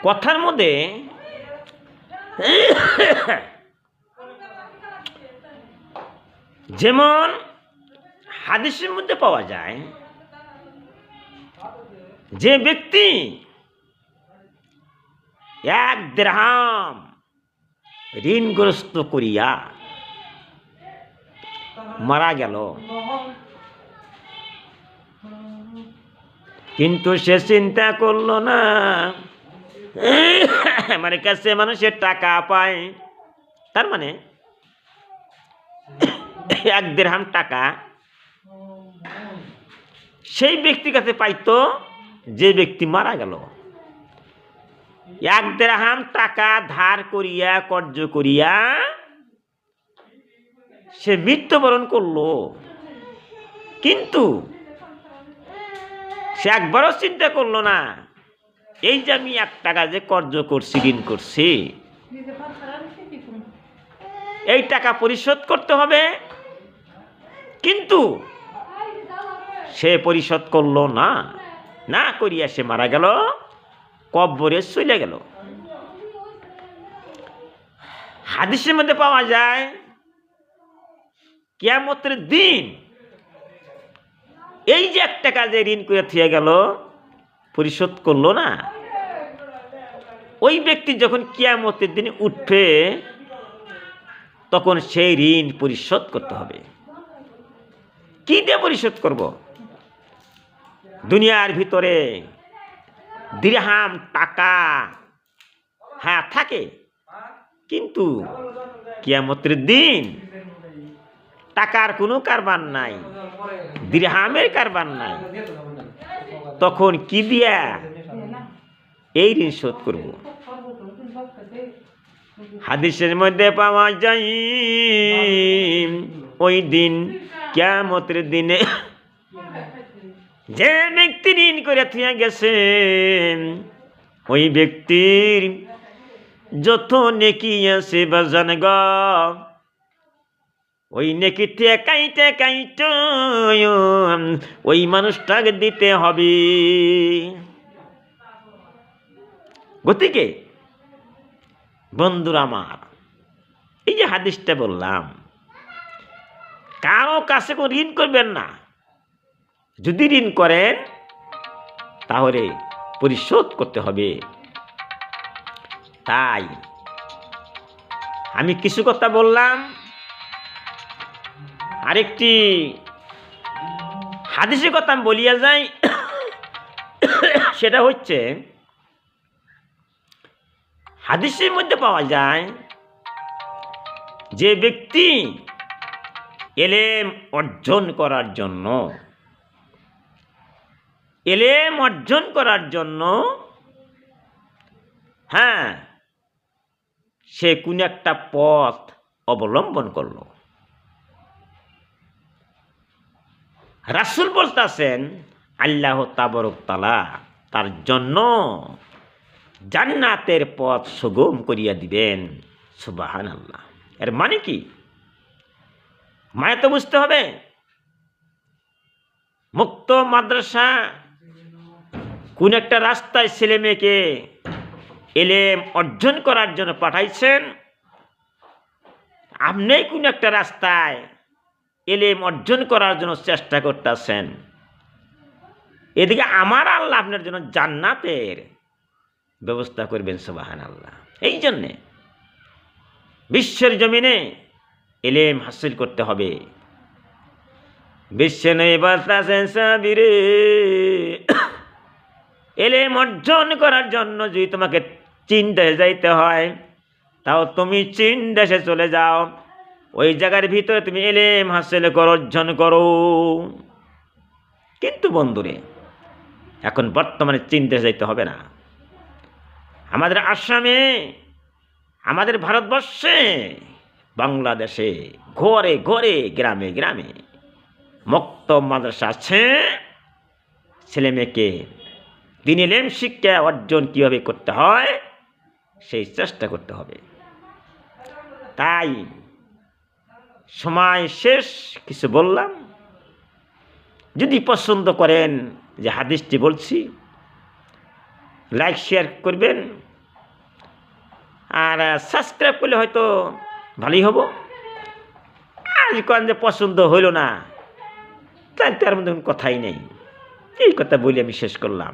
কথার মধ্যে যেমন হাদিসের মধ্যে পাওয়া যায় যে ব্যক্তি 1 দিরহাম ঋণগ্রস্ত করিয়া মারা গেল, কিন্তু সে চিন্তা করল না মানে কাছে মানুষের টাকা পায়, তার মানে 1 দিরহাম টাকা সেই ব্যক্তির কাছে পাইতো যে ব্যক্তি মারা গেল। 1 দিরহাম টাকা ধার করিয়া কর্জ করিয়া সে মৃত্যুবরণ করলো, কিন্তু সে একবারও চিন্তা করলো না এই যে আমি 1 টাকা যে কর্জ করছি, ঋণ করছি, এই টাকা পরিশোধ করতে হবে, কিন্তু সে পরিশোধ করলো না, না করিয়া সে মারা গেল, কবরে চলে গেল। হাদিসের মধ্যে পাওয়া যায় কিয়ামতের দিন এই যে 1 টাকা যে ঋণ করে থিয়ে গেল, পরিশোধ করলো না, ওই ব্যক্তি যখন কিয়ামতের দিনে উঠবে তখন সেই ঋণ পরিশোধ করতে হবে। কি দিয়ে পরিশোধ করব? দুনিয়ার ভিতরে দিরহাম টাকা হ্যাঁ থাকে, কিন্তু কিয়ামতের দিন টাকার কোনো কারবার নাই, দিরহামের কারবার নাই, তখন কি দিয়া এই ঋণ শোধ করব? হাদিসের মধ্যে পাওয়া যায় ওই দিন কিয়ামতের দিনে যে ব্যক্তি ঋণ করে থিয়ে গেছে ওই ব্যক্তির যত নেকি আছে বাজান গো, ওই নেকি থেকে কাইতে ওই মানুষটাকে দিতে হবে। গতিকে বন্ধুরা আমার, এই যে হাদিসটা বললাম, কারো কাছে কোনো ঋণ করবেন না, যদি ঋণ করেন তাহলে পরিশোধ করতে হবে। তাই আমি কিছু কথা বললাম, আরেকটি হাদিসের কথা আমি বলিয়া যাই, সেটা হচ্ছে হাদিসের মধ্যে পাওয়া যায় যে ব্যক্তি এলেম অর্জন করার জন্য হ্যাঁ সে কোন একটা পথ অবলম্বন করলো, রাসূল বলতেছেন আল্লাহ তাবারক তাআলা তার জন্য জান্নাতের পথ সুগম করিয়া দিবেন। সুবহানাল্লাহ। এর মানে কি? মানে তো বুঝতে হবে, মুক্ত মাদ্রাসা কোন একটা রাস্তায় ছেলে মেয়েকে এলেম অর্জন করার জন্য পাঠাইছেন, আপনি কোন একটা রাস্তায় এলেম অর্জন করার জন্য চেষ্টা করতেছেন, এদিকে আমার আল্লাহ আপনার জন্য জান্নাতের ব্যবস্থা করবেন। সুবহানাল্লাহ। এই জন্যে বিশ্বের জমিনে এলেম হাসিল করতে হবে। বিশ্বে নেই বাতাসেন সাবিরে, এলেম অর্জন করার জন্য যদি তোমাকে চীন দেশে যাইতে হয়, তাও তুমি চীন দেশে চলে যাও, ওই জায়গার ভিতরে তুমি এলেম হাসিল করো, অর্জন করো। কিন্তু বন্ধুরে, এখন বর্তমানে চীন দেশে যাইতে হবে না, আমাদের আসামে, আমাদের ভারতবর্ষে, বাংলাদেশে ঘরে ঘরে গ্রামে গ্রামে মুক্ত মাদ্রাসা আছে। ছেলে মেয়েকে দ্বীন ইলম শিক্ষা অর্জন কীভাবে করতে হয় সেই চেষ্টা করতে হবে। তাই সময় শেষ, কিছু বললাম। যদি পছন্দ করেন যে হাদিসটি বলছি, লাইক শেয়ার করবেন, আর সাবস্ক্রাইব করলে হয়তো ভালোই হবো। আজ কোন যে পছন্দ হইল না, তার মধ্যে কোনো কথাই নেই। এই কথা বলে আমি শেষ করলাম।